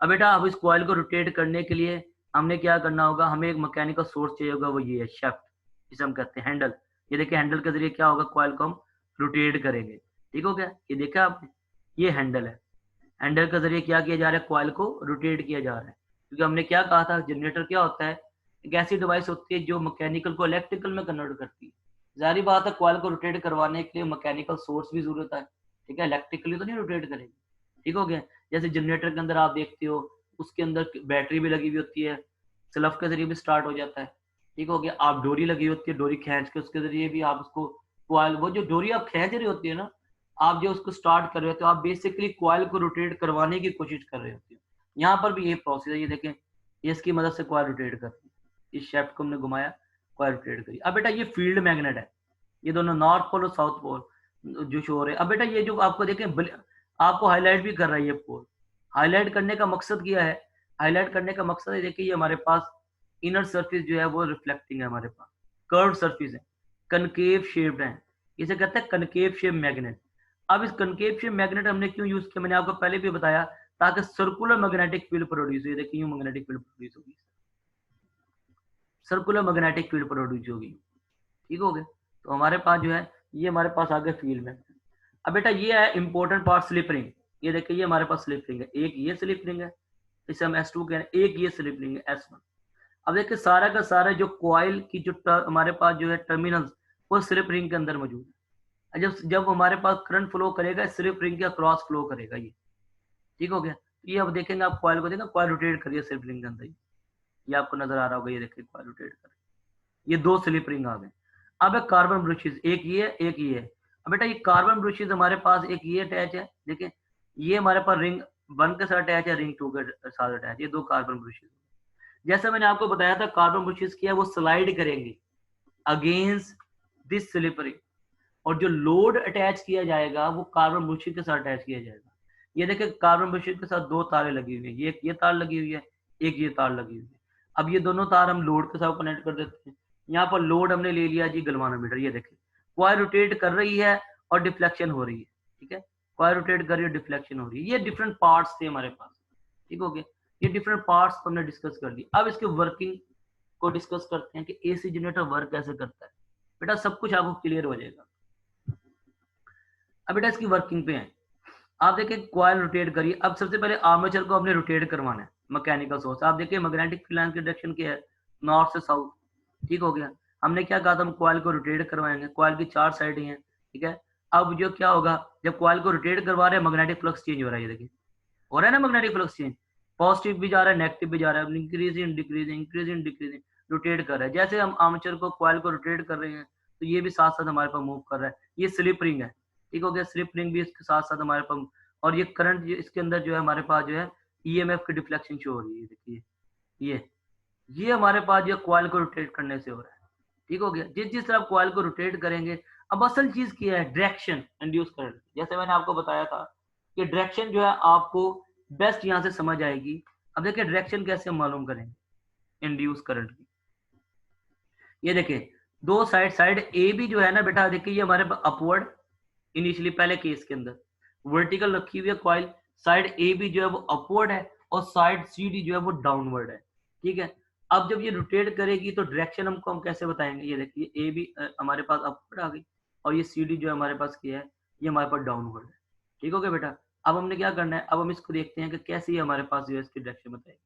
अब बेटा अब इस कॉइल को रोटेट करने के लिए हमने क्या करना होगा, हमें एक मैकेनिकल सोर्स चाहिए होगा, वो ये है शेफ्ट, जिसे हम कहते हैं हैंडल। ये देखिए हैंडल के जरिए क्या होगा, कॉइल को हम रोटेट करेंगे। ठीक हो गया, ये देखा आपने, ये हैंडल है। हैंडल के जरिए क्या किया जा रहा है, कॉइल को रोटेट किया जा रहा है। क्योंकि हमने क्या कहा था, जनरेटर क्या होता है, एक ऐसी डिवाइस होती है जो मैकेनिकल को इलेक्ट्रिकल में कन्वर्ट करती है। जारी बात है, कॉइल को रोटेट करवाने के लिए मैकेनिकल सोर्स भी जरूरत है। ठीक है, इलेक्ट्रिकली तो नहीं रोटेट करेगी। ठीक हो गया, जैसे जनरेटर के अंदर आप देखते हो, उसके अंदर बैटरी भी लगी हुई होती है, स्लफ के जरिए भी स्टार्ट हो जाता है। ठीक हो गया, आप डोरी लगी होती है, डोरी खींच के उसके जरिए भी आप उसको कॉइल, वो जो डोरी आप खींच रही होती है ना, आप जो उसको स्टार्ट कर रहे होते हो, आप बेसिकली कॉइल को रोटेट करवाने की कोशिश कर रहे होते हो। यहाँ पर भी ये प्रोसेस है, ये देखें, ये इसकी मदद से कॉइल रोटेट करती है। इस शेफ्ट को हमने घुमाया, कॉइल रोटेट करी। अब बेटा ये फील्ड मैग्नेट है, ये दोनों नॉर्थ पोल और साउथ पोल जो शो हो रहे हैं। अब बेटा ये जो आपको देखें, आपको हाईलाइट भी कर रहा है ये पोल। हाईलाइट करने का मकसद क्या है, हाईलाइट करने का मकसद है, देखिए ये हमारे पास इनर सरफेस जो है वो रिफ्लेक्टिंग है, हमारे पास कर्व सरफेस है, कनकेव शेप्ड है, इसे कहते हैं कनकेव शेप मैग्नेट। अब इस कनकेव शेप मैग्नेट हमने क्यों यूज किया, मैंने आपको पहले भी बताया, ताकि सर्कुलर मैग्नेटिक फील्ड प्रोड्यूस हो। देखिए यूं मैग्नेटिक फील्ड प्रोड्यूस होगी, सर्कुलर मैग्नेटिक फील्ड प्रोड्यूस होगी। ठीक हो गया, तो हमारे पास जो है, ये हमारे पास आ गया फील्ड में। अब बेटा ये है इंपॉर्टेंट पार्ट, स्लिप रिंग। ये देखिए ये हमारे पास स्लिप रिंग है, एक ये स्लिप रिंग है, इसे हम S2 कह रहे हैं, एक ये स्लिप रिंग है S1। अब देखिए सारा का सारा जो कॉइल की जो हमारे पास जो है टर्मिनल्स, वो स्लिप रिंग के अंदर मौजूद है। जब जब हमारे पास करंट फ्लो करेगा, स्लिप रिंग के क्रॉस फ्लो करेगा ये। ठीक हो गया, ये अब देखेंगे, आप कॉइल को देखेंगे, कॉइल रोटेट करिए स्लिप रिंग के अंदर, ये आपको नजर आ रहा होगा, ये देखिए कॉइल रोटेट कर, ये दो स्लिप रिंग आ गए। अब है कार्बन ब्रशेस, एक ये है, एक ये है। अब बेटा ये कार्बन ब्रशेस हमारे पास एक ये अटैच है, देखिए ये हमारे पास रिंग 1 के साथ अटैच है, रिंग 2 के साथ अटैच, ये दो कार्बन ब्रशेस। जैसे मैंने आपको बताया था, कार्बन ब्रशेस किया वो स्लाइड करेंगे अगेंस्ट दिस स्लिप रिंग, और जो लोड अटैच किया जाएगा वो कार्बन ब्रशेस के साथ अटैच किया जाएगा। ये देखिए कार्बन ब्रशेस के साथ दो तारें लगी हुई है, ये तार लगी हुई है, एक ये तार लगी हुई है। अब ये दोनों तार हम लोड के साथ कनेक्ट कर देते हैं। यहाँ पर लोड हमने ले लिया जी गलवानोमीटर, ये देखिए कॉइल रोटेट कर रही है और डिफ्लेक्शन हो रही है। ठीक है, कॉइल रोटेट कर रही है, डिफ्लेक्शन हो रही है। ये डिफरेंट पार्ट्स थे हमारे पास। ठीक हो गया, ये डिफरेंट पार्ट्स को हमने डिस्कस कर ली। अब इसके वर्किंग को डिस्कस करते हैं कि AC जनरेटर वर्क कैसे करता है। बेटा सब कुछ आपको क्लियर हो जाएगा। अब बेटा इसकी वर्किंग पे है, आप देखिए कॉइल रोटेट करिए। अब सबसे पहले आर्मेचर को हमने रोटेट करवाना है, मैकेनिकल सोर्स। आप देखिए मैग्नेटिक फील्ड लाइन की डायरेक्शन क्या है, नॉर्थ से साउथ। ठीक हो गया, हमने क्या कहा था, हम कॉइल को रोटेट करवाएंगे, कॉइल की 4 साइड हैं। ठीक है, अब जो क्या होगा, जब कॉइल को रोटेट करवा रहे हैं, मैग्नेटिक फ्लक्स चेंज हो रहा है, ये देखिए हो रहा है ना मैग्नेटिक फ्लक्स चेंज, पॉजिटिव भी जा रहा है, नेगेटिव भी जा रहा है, increasing decreasing increasing decreasing rotate कर रहा है। जैसे हम आर्मेचर को कॉइल को रोटेट कर रहे हैं, तो ये भी साथ साथ हमारे पास मूव कर रहा है। ये स्लिप रिंग है। ठीक हो गया, स्लिप रिंग भी इसके साथ साथ हमारे पास, और ये करंट इसके अंदर जो है हमारे पास जो है EMF की डिफ्लेक्शन शो हो रही है। देखिए ये हमारे पास जो कॉइल को रोटेट करने से हो रहा है। ठीक हो गया, जिस जिस तरह आप कॉइल को रोटेट करेंगे। अब असल चीज क्या है, डायरेक्शन इंड्यूस करंट। जैसे मैंने आपको बताया था कि डायरेक्शन जो है आपको बेस्ट यहाँ से समझ आएगी। अब देखिए डायरेक्शन कैसे हम मालूम करेंगे इंड्यूस करंट की। ये देखिए दो साइड ए बी जो है ना बेटा, देखिए ये हमारे अपवर्ड इनिशियली पहले केस के अंदर वर्टिकल रखी हुई है कॉइल, साइड ए बी जो है वो अपवर्ड है, और साइड सी डी जो है वो डाउनवर्ड है। ठीक है, अब जब ये रोटेट करेगी तो डायरेक्शन हम कैसे बताएंगे, ये देखिए ए बी हमारे पास अपवर्ड आ गई, और ये सी डी जो है हमारे पास क्या है, ये हमारे पास डाउनवर्ड है। ठीक हो गया बेटा, अब हमने क्या करना है, अब हम इसको देखते हैं कि कैसे हमारे पास जो है इसकी डायरेक्शन बताएगी।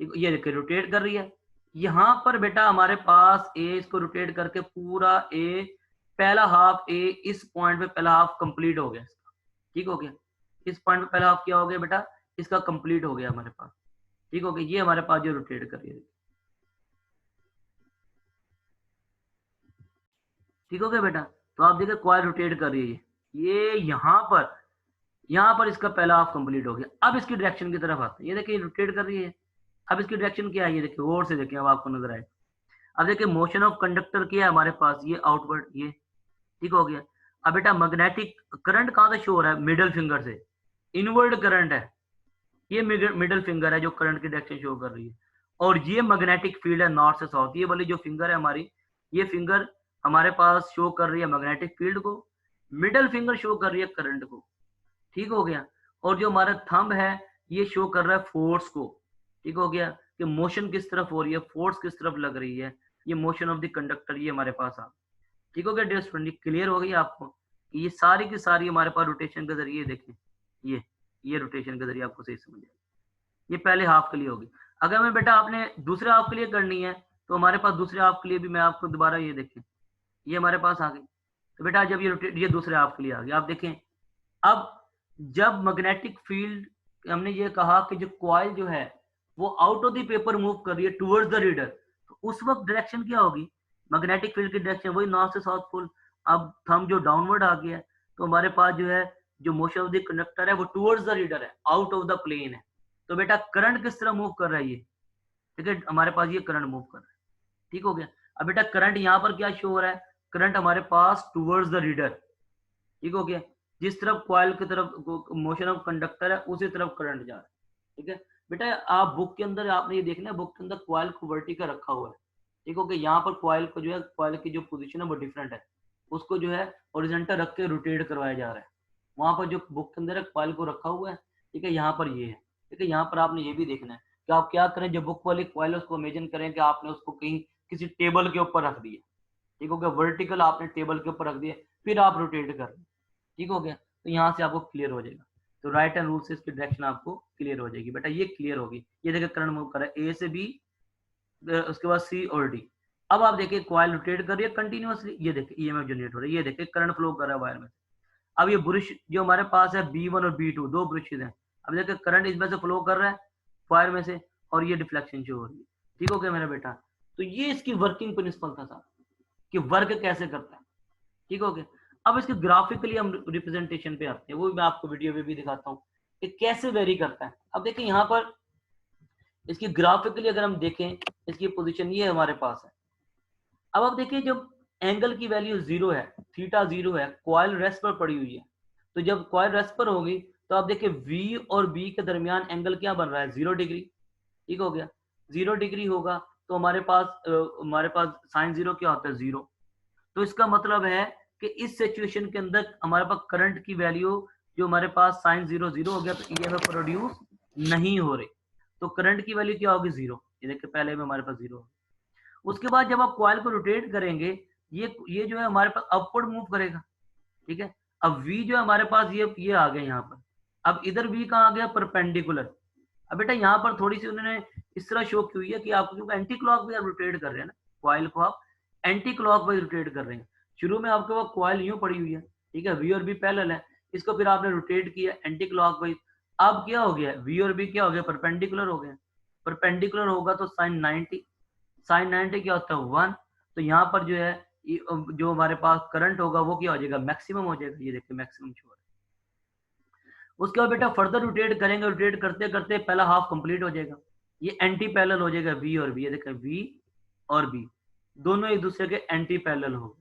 ठीक, ये देखिए रोटेट कर रही है। यहाँ पर बेटा हमारे पास ए इसको रोटेट करके पूरा ए, पहला हाफ ए इस पॉइंट पे पहला हाफ कंप्लीट हो गया इसका। ठीक हो गया, इस पॉइंट पे पहला हाफ क्या हो गया बेटा, इसका कंप्लीट हो गया हमारे पास। ठीक हो गया, ये हमारे पास जो रोटेट कर रही है। ठीक हो गया बेटा, तो आप देखिए कॉइल रोटेट कर रही है, ये यहाँ पर इसका पहला हाफ कंप्लीट हो गया। अब इसकी डायरेक्शन की तरफ आते हैं। ये देखिए रोटेट कर रही है। अब इसकी डायरेक्शन क्या है, ये देखिए गौर से देखिए, अब आपको नजर आए। अब देखिए मोशन ऑफ कंडक्टर क्या है हमारे पास, ये आउटवर्ड, ये ठीक हो गया। अब बेटा मैग्नेटिक करंट कहाँ से शो हो रहा है, मिडल फिंगर से, इनवर्ड करंट है, ये मिडल फिंगर है जो करंट की डायरेक्शन शो कर रही है। और ये मैग्नेटिक फील्ड है नॉर्थ से साउथ, ये वाली जो फिंगर है हमारी, ये फिंगर हमारे पास शो कर रही है मैग्नेटिक फील्ड को, मिडल फिंगर शो कर रही है करंट को, ठीक हो गया। और जो हमारा थंब है ये शो कर रहा है फोर्स को, ठीक हो गया, कि मोशन किस तरफ हो रही है, फोर्स किस तरफ लग रही है, ये मोशन ऑफ द कंडक्टर, ये हमारे पास आ, ठीक हो गया डियर स्टूडेंट, क्लियर हो गई आपको कि ये सारी की सारी हमारे पास रोटेशन के जरिए देखें, ये रोटेशन के जरिए आपको सही समझ आएगा। ये पहले हाफ के लिए होगी। अगर मैं बेटा आपने दूसरे हाफ के लिए करनी है तो हमारे पास दूसरे हाफ के लिए भी मैं आपको दोबारा ये देखें, ये हमारे पास आ गई। तो बेटा जब ये दूसरे हाफ के लिए आ गया, आप देखें अब जब मैग्नेटिक फील्ड, हमने ये कहा कि जो कॉइल जो है वो out of the paper move कर रही है टुवर्ड्स द रीडर, तो उस वक्त डायरेक्शन क्या होगी, मैग्नेटिक फील्ड की डायरेक्शन वही नॉर्थ से साउथ पोल। अब थंब जो डाउनवर्ड आ गया है तो हमारे पास जो है जो मोशन ऑफ द कंडक्टर है वो टुवर्ड्स द रीडर है, आउट ऑफ द प्लेन है। तो बेटा करंट किस तरह मूव कर रहा है ये, ठीक है, हमारे पास ये करंट मूव कर रहा है, ठीक हो गया। अब बेटा करंट यहाँ पर क्या शो हो रहा है, करंट हमारे पास टुवर्ड्स द रीडर, ठीक हो गया, जिस तरफ कॉइल की तरफ मोशन ऑफ कंडक्टर है उसी तरफ करंट जा रहा है, ठीक है। बेटा आप बुक के अंदर आपने ये देखना है, बुक के अंदर कॉइल को वर्टिकल रखा हुआ है, ठीक हो गया। यहाँ पर कॉइल को जो है, कॉइल की जो पोजीशन है वो डिफरेंट है, उसको जो है हॉरिजॉन्टल रख के रोटेट करवाया जा रहा है। वहां पर जो बुक के अंदर है कॉइल को रखा हुआ है, ठीक है, यहाँ पर ये है, ठीक है। यहाँ पर आपने ये भी देखना है कि आप क्या करें, जो बुक वाली कॉइल है उसको इमेजिन करें कि आपने उसको कहीं किसी टेबल के ऊपर रख दिया, ठीक हो गया, वर्टिकल आपने टेबल के ऊपर रख दिया, फिर आप रोटेट कर रहे हैं, ठीक हो गया। तो यहाँ से आपको क्लियर हो जाएगा, तो राइट हैंड रूल से इसकी डायरेक्शन आपको क्लियर हो जाएगी। बेटा ये क्लियर होगी, ये देखिए करंट मूव कर रहा है ए से बी, उसके बाद सी और डी। अब आप देखिए कॉइल रोटेट कर रही है कंटिन्यूअसली, ये देखिए ईएमएफ जनरेट हो रहा है, ये देखिए करंट फ्लो कर रहा है वायर में। अब ये ब्रश जो हमारे पास है B1 और B2, दो ब्रशेज हैं। अब देखिए करंट इसमें से फ्लो कर रहा है वायर में से, और ये डिफ्लेक्शन शो हो रही है, ठीक हो गया मेरा बेटा। तो ये इसकी वर्किंग प्रिंसिपल था साहब, कि वर्क कैसे करता है, ठीक हो गया। अब इसके ग्राफिकली हम रिप्रेजेंटेशन पे आते हैं, वो मैं आपको वीडियो में भी दिखाता हूँ कि कैसे वेरी करता है। अब देखिए यहाँ पर इसकी ग्राफिकली अगर हम देखें, इसकी पोजीशन ये हमारे पास है। अब आप देखिए जब एंगल की वैल्यू 0 है, थीटा 0 है, कॉइल रेस्ट पर पड़ी हुई है, तो जब कॉइल रेस्ट पर होगी तो आप देखिए V और B के दरमियान एंगल क्या बन रहा है, 0 डिग्री, ठीक हो गया। 0 डिग्री होगा तो हमारे पास साइन 0 क्या होता है, 0। तो इसका मतलब है कि इस सिचुएशन के अंदर हमारे पास करंट की वैल्यू जो हमारे पास साइन 0 0 हो गया, तो ईएमएफ प्रोड्यूस नहीं हो रही, तो करंट की वैल्यू क्या होगी, 0। ये देखिए पहले में हमारे पास 0। उसके बाद जब आप कॉइल को रोटेट करेंगे, ये जो है हमारे पास अपवर्ड मूव करेगा, ठीक है। अब V जो है हमारे पास ये आ गया यहाँ पर। अब इधर V कहाँ आ गया, परपेंडिकुलर। अब बेटा यहाँ पर थोड़ी सी उन्होंने इस तरह शो की हुई है कि आप क्योंकि एंटी क्लॉक भी आप रोटेट कर रहे हैं ना, कॉइल को आप एंटी क्लॉक वाइज रोटेट कर रहे हैं। शुरू में आपके पास कॉइल यूं पड़ी हुई है, ठीक है, V और B पैरेलल है, इसको फिर आपने रोटेट किया एंटी क्लॉक वाइज। अब क्या हो गया, V और B क्या हो गया, परपेंडिकुलर हो गया। परपेंडिकुलर होगा तो साइन 90, साइन 90 क्या होता है, 1। तो यहाँ पर जो है जो हमारे पास करंट होगा वो क्या हो जाएगा, मैक्सिमम हो जाएगा, ये देखिए मैक्सिमम शो है। उसके बाद बेटा फर्दर रोटेट करेंगे, रोटेट करते करते पहला हाफ कंप्लीट हो जाएगा, ये एंटी पैरेलल हो जाएगा V और B, ये देखिए V और B दोनों एक दूसरे के एंटी पैरेलल होंगे।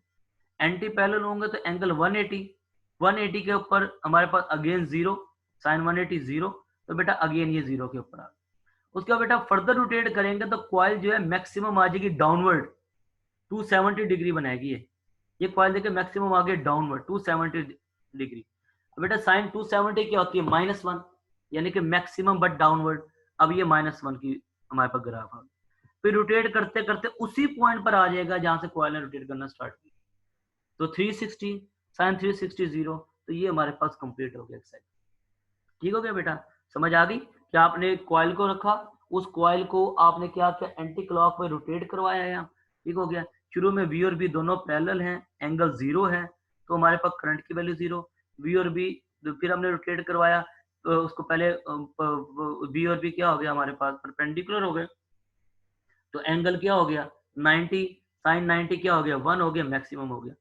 एंटी पैरेलल होंगे तो एंगल 180 के ऊपर हमारे पास अगेन 0, साइन 180 0, तो बेटा अगेन ये 0 के ऊपर आ गया। उसके बाद बेटा फर्दर रोटेट करेंगे तो कॉइल जो है मैक्सिमम आ जाएगी डाउनवर्ड, 270 डिग्री बनाएगी ये कॉइल देखिए मैक्सिमम आ गया डाउनवर्ड 270 डिग्री। बेटा साइन 270 क्या होती है, -1, यानी कि मैक्सिमम बट डाउनवर्ड। अब ये -1 की हमारे पास ग्राफ आ गया। फिर रोटेट करते करते उसी पॉइंट पर आ जाएगा जहां से कॉइल ने रोटेट करना स्टार्ट किया, तो 360 साइन 360 0, तो ये हमारे पास कंप्लीट हो गया एक साइड, ठीक हो गया बेटा। समझ आ गई कि आपने कॉइल को रखा, उस कॉइल को आपने क्या किया, एंटी क्लॉक में रोटेट करवाया है, ठीक हो गया। शुरू में V और B दोनों पैरेलल हैं, एंगल 0 है, तो हमारे पास करंट की वैल्यू 0। V और B फिर हमने रोटेट करवाया, तो उसको पहले V और B क्या हो गया, हमारे पास परपेंडिकुलर हो गए, तो एंगल क्या हो गया 90, साइन 90 क्या हो गया 1 हो गया, मैक्सिमम हो गया।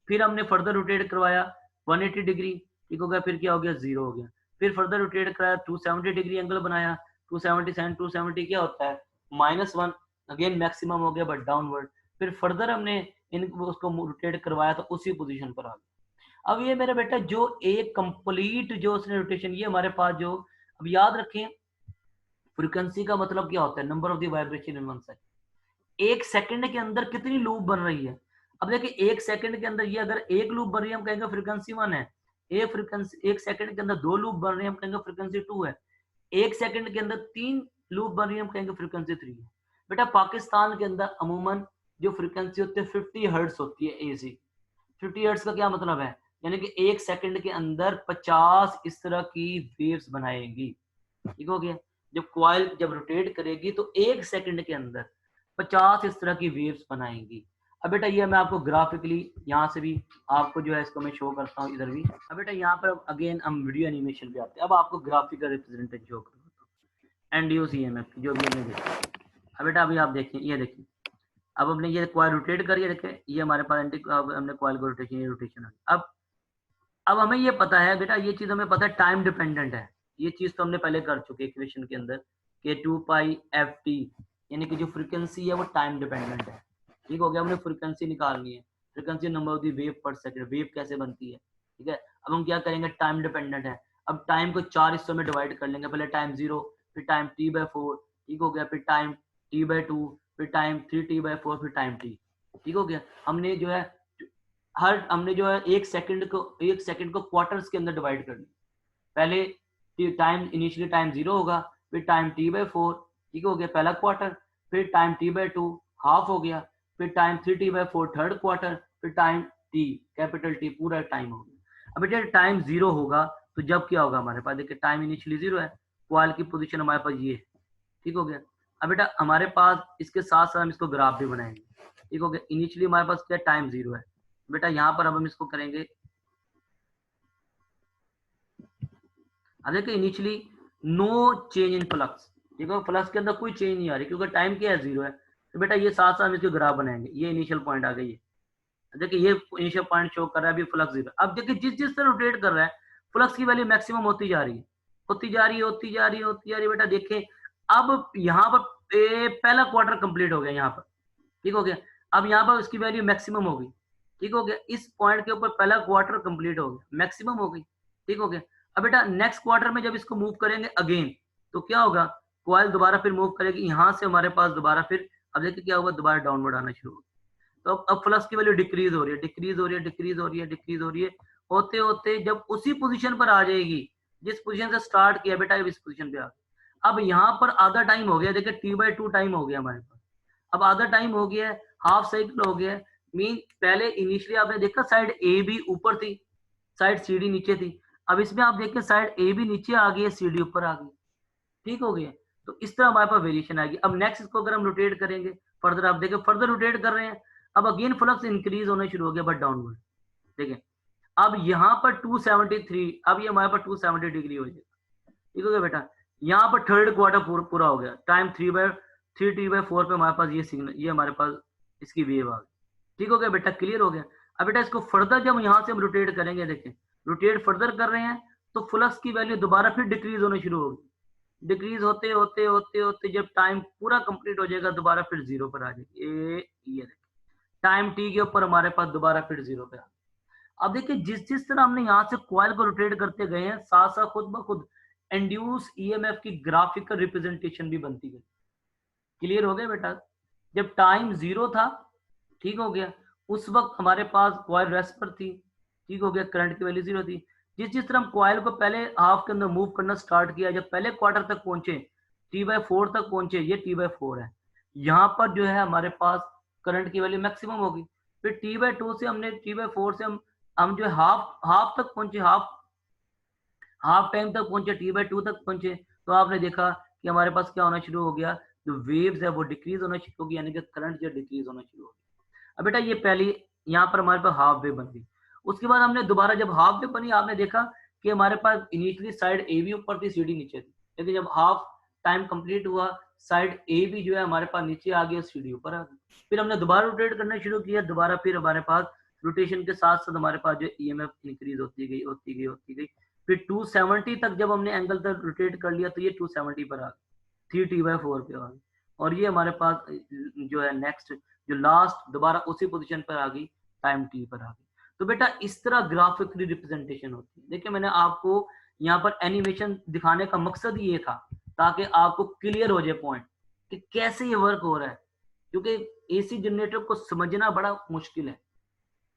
फिर हमने फर्दर रोटेट करवाया, 180 डिग्री, ठीक हो गया, फिर क्या हो गया 0 हो गया, फिर फर्दर रोटेट कराया 270 डिग्री एंगल बनाया, 270 270 क्या होता है -1, अगेन मैक्सिमम हो गया बट डाउनवर्ड, फिर फर्दर हमने इन उसको रोटेट करवाया तो उसी पोजीशन पर आ गया। अब ये मेरे बेटा जो एक कंप्लीट जो उसने रोटेशन, ये हमारे पास जो, अब याद रखें फ्रीक्वेंसी का मतलब क्या होता है, number of the vibration in one second, एक सेकंड के अंदर कितनी लूप बन रही है। अब देखिए एक सेकंड के अंदर ये अगर एक लूप बन रही है हम कहेंगे फ्रीक्वेंसी 1 है, एक फ्रीक्वेंसी एक सेकंड के अंदर 2 लूप बन रही है हम कहेंगे फ्रीक्वेंसी 2 है, एक सेकंड के अंदर 3 लूप बन रही है हम कहेंगे फ्रीक्वेंसी 3 है। बेटा पाकिस्तान के अंदर अमूमन जो फ्रीक्वेंसी होती है 50 हर्ट्ज होती है एसी। 50 हर्ट्ज का क्या मतलब है, यानी कि एक सेकंड के अंदर 50 इस तरह की वेव्स बनाएगी, ठीक हो गया। जब कॉइल जब रोटेट करेगी तो एक सेकंड के अंदर 50 इस तरह की वेव्स बनाएंगी। अब बेटा ये मैं आपको ग्राफिकली यहाँ से भी आपको जो है इसको मैं शो करता हूँ इधर भी। अब बेटा यहाँ पर अगेन हम वीडियो एनिमेशन पे आते हैं, अब आपको ग्राफिकल रिप्रेजेंटेशन शो करता हूँ एंड्यूस ईएमएफ जो भी हमने देखा। अब बेटा अभी आप देखिए, ये देखिए अब हमने ये कॉइल रोटेट करिए, देखें ये हमारे पास हमने कॉइल को रोटेशन, ये रोटेशन। अब हमें ये पता है बेटा, ये चीज हमें पता है टाइम डिपेंडेंट है, ये चीज तो हमने पहले कर चुके इक्वेशन के अंदर कि 2 पाई एफ टी, यानी कि जो फ्रीक्वेंसी है वो टाइम डिपेंडेंट है, ठीक हो गया। हमने फ्रीक्वेंसी निकालनी है, frequency number of the wave पर सेकंड, वेव कैसे बनती है, ठीक है। अब हम क्या करेंगे, टाइम डिपेंडेंट है, अब टाइम को 4 हिस्सों में डिवाइड कर लेंगे, पहले टाइम 0, फिर टाइम t/4, ठीक हो गया, फिर टाइम t/2, फिर टाइम 3t/4, फिर टाइम t, ठीक हो गया। हमने जो है हमने जो है एक सेकंड को क्वार्टर्स के अंदर डिवाइड कर लिया। पहले टाइम इनिशियली टाइम 0 होगा, फिर टाइम t/4, ठीक हो गया पहला क्वार्टर, फिर टाइम t/2 हाफ हो गया, फिर टाइम 3t/4 थर्ड क्वार्टर, फिर टाइम t कैपिटल T पूरा टाइम हो गया। अब बेटा टाइम 0 होगा तो जब क्या होगा हमारे पास, देखिए टाइम इनिशियली 0 है, कॉइल की पोजीशन हमारे पास ये है, ठीक हो गया। अब बेटा हमारे पास इसके साथ साथ हम इसको ग्राफ भी बनाएंगे, ठीक हो गया। इनिशियली हमारे पास क्या टाइम 0 है बेटा, यहाँ पर अब हम इसको करेंगे, अब देखिए initially no change in flux, ठीक है, फ्लक्स के अंदर कोई चेंज नहीं आ रही क्योंकि टाइम क्या है 0 है। तो बेटा ये साथ साथ हम इसके ग्राफ बनाएंगे, ये इनिशियल पॉइंट आ गई है, देखिए ये इनिशियल पॉइंट शो कर रहा है अभी फ्लक्स 0। अब देखिए जिस जिस तरह रोटेट कर रहा है फ्लक्स की वैल्यू मैक्सिमम होती जा रही है, होती जा रही है, होती जा रही है, होती जा रही है। बेटा देखिए अब यहाँ पर पहला क्वार्टर कंप्लीट हो गया यहाँ पर, ठीक हो गया। अब यहाँ पर उसकी वैल्यू मैक्सिमम हो गई, ठीक हो गया, इस पॉइंट के ऊपर पहला क्वार्टर कंप्लीट हो गया, मैक्सिमम हो गई, ठीक हो गया। अब बेटा नेक्स्ट क्वार्टर में जब इसको मूव करेंगे अगेन तो क्या होगा, कॉइल दोबारा फिर मूव करेगी यहाँ से हमारे पास दोबारा, फिर अब देखिए क्या होगा, दोबारा डाउनवर्ड आना शुरू होगा। तो अब फ्लक्स की वैल्यू डिक्रीज हो रही है, डिक्रीज हो रही है, डिक्रीज हो रही है, डिक्रीज हो रही है, होते होते जब उसी पोजीशन पर आ जाएगी जिस पोजीशन से स्टार्ट किया बेटा, इस पोजीशन पे आ गई। अब यहाँ पर आधा टाइम हो गया, देखिए t/2 टाइम हो गया हमारे पास, अब आधा टाइम हो गया है, हाफ साइकिल हो गया है। मीन पहले इनिशियली आपने देखा साइड ए भी ऊपर थी, साइड सी डी नीचे थी, अब इसमें आप देखिए साइड ए भी नीचे आ गई है, सी डी ऊपर आ गई, ठीक हो गया। तो इस तरह हमारे पास वेरिएशन आएगी। अब नेक्स्ट इसको अगर हम रोटेट करेंगे फर्दर, आप देखिए फर्दर रोटेट कर रहे हैं, अब अगेन फ्लक्स इंक्रीज होना शुरू हो गया बट डाउनवर्ड, देखिए अब यहाँ पर 273, अब ये हमारे पास 270 डिग्री हो जाएगा, ठीक हो गया बेटा। यहाँ पर थर्ड क्वार्टर पूरा हो गया, टाइम 3/4 पे हमारे पास ये सिग्नल, ये हमारे पास इसकी वेव आ गई, ठीक हो गया बेटा, क्लियर हो गया। अब बेटा इसको फर्दर जब यहाँ से हम रोटेट करेंगे, देखें रोटेट फर्दर कर रहे हैं तो फ्लक्स की वैल्यू दोबारा फिर डिक्रीज होना शुरू होगी, डिक्रीज होते होते होते होते जब टाइम पूरा कंप्लीट हो जाएगा दोबारा फिर 0 पर आ जाएगी, ये देखिए टाइम टी के ऊपर हमारे पास दोबारा फिर 0 पे आ गया। अब देखिए जिस जिस तरह हमने यहाँ से कॉइल को रोटेट करते गए हैं साथ साथ खुद ब खुद इंड्यूस ईएमएफ की ग्राफिकल रिप्रेजेंटेशन भी बनती गई, क्लियर हो गया बेटा। जब टाइम 0 था, ठीक हो गया, उस वक्त हमारे पास कॉइल रेस्ट पर थी, ठीक हो गया, करंट की वैल्यू 0 थी। जिस जिस तरह हम कॉइल को पहले हाफ के अंदर मूव करना स्टार्ट किया, जब पहले क्वार्टर तक पहुंचे, t/4 तक पहुंचे, ये t/4 है, यहाँ पर जो है हमारे पास करंट की वैल्यू मैक्सिमम होगी। फिर t/2 से हमने t/4 से हम जो है हाफ हाफ तक पहुंचे, हाफ टाइम तक पहुंचे, t/2 तक पहुंचे, तो आपने देखा कि हमारे पास क्या होना शुरू हो गया, जो वेव्स है वो डिक्रीज होना शुरू हो गई, यानी कि करंट जो डिक्रीज होना शुरू हो गया। अब बेटा ये पहली यहाँ पर हमारे पास हाफ वेव बन गई, उसके बाद हमने दोबारा जब हाफ वेव बनी आपने देखा कि हमारे पास इनिशियली साइड ए भी ऊपर थी, सी डी नीचे थी, लेकिन जब हाफ टाइम कंप्लीट हुआ साइड ए भी जो है हमारे पास नीचे आ गया, सी डी ऊपर आ गई। फिर हमने दोबारा रोटेट करना शुरू किया, दोबारा फिर हमारे पास रोटेशन के साथ साथ हमारे पास जो ईएमएफ इंक्रीज होती गई। फिर 270 तक जब हमने एंगल तक रोटेट कर लिया तो ये 270 पर आ गई, 3t/4 पे आ गई, और ये हमारे पास जो है नेक्स्ट जो लास्ट दोबारा उसी पोजीशन पर आ गई, टाइम t पर आ गई। तो बेटा इस तरह ग्राफिकली रिप्रेजेंटेशन होती है। देखिए मैंने आपको यहाँ पर एनिमेशन दिखाने का मकसद ये था ताकि आपको क्लियर हो जाए पॉइंट कि कैसे ये वर्क हो रहा है, क्योंकि एसी जनरेटर को समझना बड़ा मुश्किल है।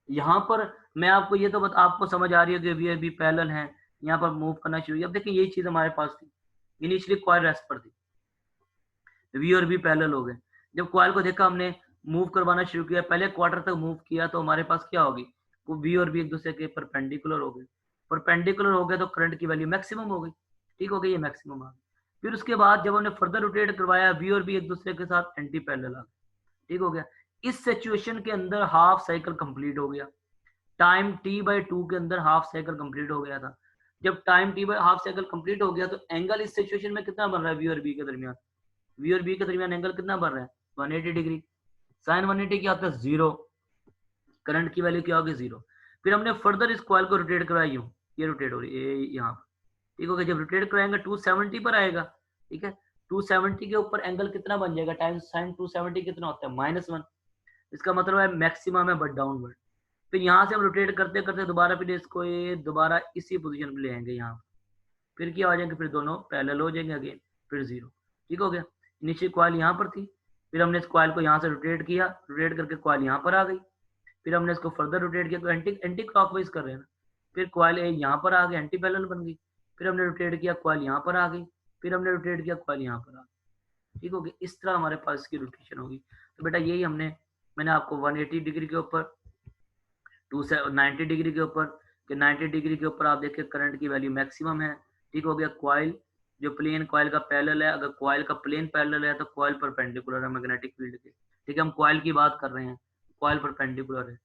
यहाँ पर मैं आपको ये तो आपको समझ आ रही है कि वीआरबी पैरेलल है, यहाँ पर मूव करना शुरू किया। अब देखिए यही चीज हमारे पास थी, इनिशियली कॉइल रेस्ट पर थी, वी और बी पैरेलल हो गए। जब कॉइल को देखा हमने मूव करवाना शुरू किया, पहले क्वार्टर तक मूव किया तो हमारे पास क्या होगी, वो वी और बी एक दूसरे के परपेंडिकुलर हो गए। परपेंडिकुलर हो गए तो करंट की वैल्यू मैक्सिमम हो गई, ठीक हो गई, ये मैक्सिमम आ गई। फिर उसके बाद जब हमने फर्दर रोटेट करवाया, वी और बी एक दूसरे के साथ एंटी पैरेलल आ गए, ठीक हो गया। इस सिचुएशन के अंदर हाफ साइकिल कंप्लीट हो गया, टाइम t/2 के अंदर हाफ साइकिल कंप्लीट हो गया था। जब टाइम हाफ साइकिल कंप्लीट हो गया तो एंगल इस सिचुएशन में कितना बन रहा है, वी और बी के दरमियान, वी और बी के दरमियान एंगल कितना बन रहा है, 180 डिग्री। साइन 180 क्या होता है, जीरो, करंट की वैल्यू क्या होगी, जीरो। फिर हमने फर्दर इस कॉइल को रोटेट कराया, यूं ये रोटेट हो रही है यहाँ, ठीक हो गया। जब रोटेट कराएंगे 270 पर आएगा, ठीक है। 270 के ऊपर एंगल कितना बन जाएगा, टाइम साइन 270 कितना होता है, -1। इसका मतलब है मैक्सिमम है बट डाउनवर्ड। फिर यहाँ से हम रोटेट करते करते दोबारा फिर इसको ये दोबारा इसी पोजीशन पे ले आएंगे यहाँ, फिर क्या हो जाएंगे, फिर दोनों पैरेलल हो जाएंगे अगेन, फिर जीरो, ठीक हो गया। नीचे कॉइल यहाँ पर थी, फिर हमने इस कॉइल को यहाँ से रोटेट किया, रोटेट करके कॉइल यहाँ पर आ गई। फिर हमने इसको फर्दर रोटेट किया तो एंटी क्लॉकवाइज कर रहे हैं ना, फिर कॉइल ए यहाँ पर आ गई, एंटी पैरेलल बन गई। फिर हमने रोटेट किया, कॉइल यहाँ पर आ गई। फिर हमने रोटेट किया, कॉइल यहाँ पर आ गई, ठीक हो गया। इस तरह हमारे पास इसकी रोटेशन होगी। तो बेटा यही मैंने आपको 180 डिग्री के ऊपर, 290 डिग्री के ऊपर, कि 90 डिग्री के ऊपर आप देखिए करंट की वैल्यू मैक्सिमम है, ठीक हो गया। कॉइल जो प्लेन कॉइल का पैरेलल है, अगर कॉइल का प्लेन पैरेलल है तो कॉइल परपेंडिकुलर है मैग्नेटिक फील्ड के, ठीक है। हम कॉइल की बात कर रहे हैं, कॉइल परपेंडिकुलर है।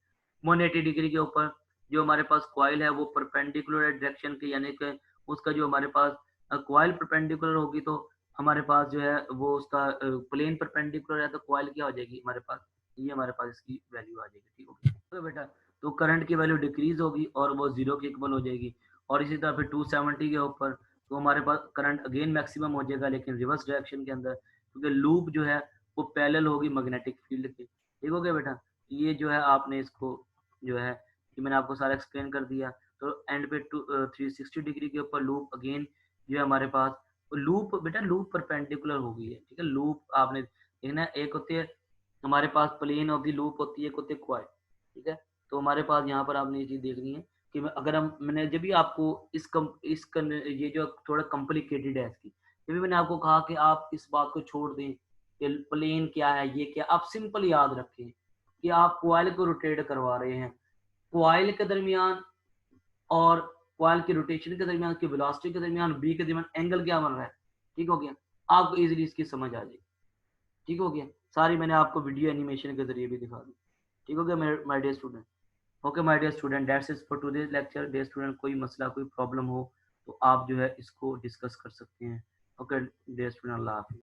180 डिग्री के ऊपर जो हमारे पास कॉइल है वो परपेंडिकुलर है डायरेक्शन के, यानी कि उसका जो हमारे पास कॉइल परपेंडिकुलर होगी तो हमारे पास जो है वो उसका प्लेन परपेंडिकुलर है, तो कॉइल क्या हो जाएगी हमारे पास, ये हमारे पास इसकी वैल्यू आ जाएगी, ठीक होगी। तो बेटा तो करंट की वैल्यू डिक्रीज होगी और वो जीरो के इक्वल हो जाएगी। और इसी तरह फिर 270 के ऊपर तो हमारे पास करंट अगेन मैक्सिमम हो जाएगा, लेकिन रिवर्स डायरेक्शन के अंदर, क्योंकि लूप जो है वो पैरेलल होगी मैग्नेटिक फील्ड के, ठीक हो गया बेटा। ये जो है आपने इसको जो है कि मैंने आपको सारा एक्सप्लेन कर दिया। तो एंड पे 360 डिग्री के ऊपर लूप अगेन जो है हमारे पास, लूप बेटा लूप परपेंडिकुलर हो गई है, ठीक है। लूप आपने देखना, एक होती है हमारे पास प्लेन ऑफ द लूप होती है, एक होती है कॉइल, ठीक है। तो हमारे पास यहाँ पर आपने ये चीज देखनी है कि अगर मैंने जब भी आपको ये जो थोड़ा कॉम्प्लिकेटेड है इसकी, जब भी मैंने आपको कहा कि आप इस बात को छोड़ दें कि प्लेन क्या है ये क्या, आप सिंपल याद रखें कि आप कॉइल को रोटेट करवा रहे हैं, कॉइल के दरमियान और कॉइल की रोटेशन के दरमियान, की वेलोसिटी के दरमियान, बी के दरमियान एंगल क्या बन रहा है, ठीक हो गया। आपको इजीली इसकी समझ आ जाएगी, ठीक हो गया। सारी मैंने आपको वीडियो एनिमेशन के जरिए भी दिखा दी, ठीक हो गया my dear student. Okay my dear student, that's it for today's lecture. Dear student कोई मसला कोई प्रॉब्लम हो तो आप जो है इसको डिस्कस कर सकते हैं। ओके डियर स्टूडेंट, अल्लाह हाफिज़।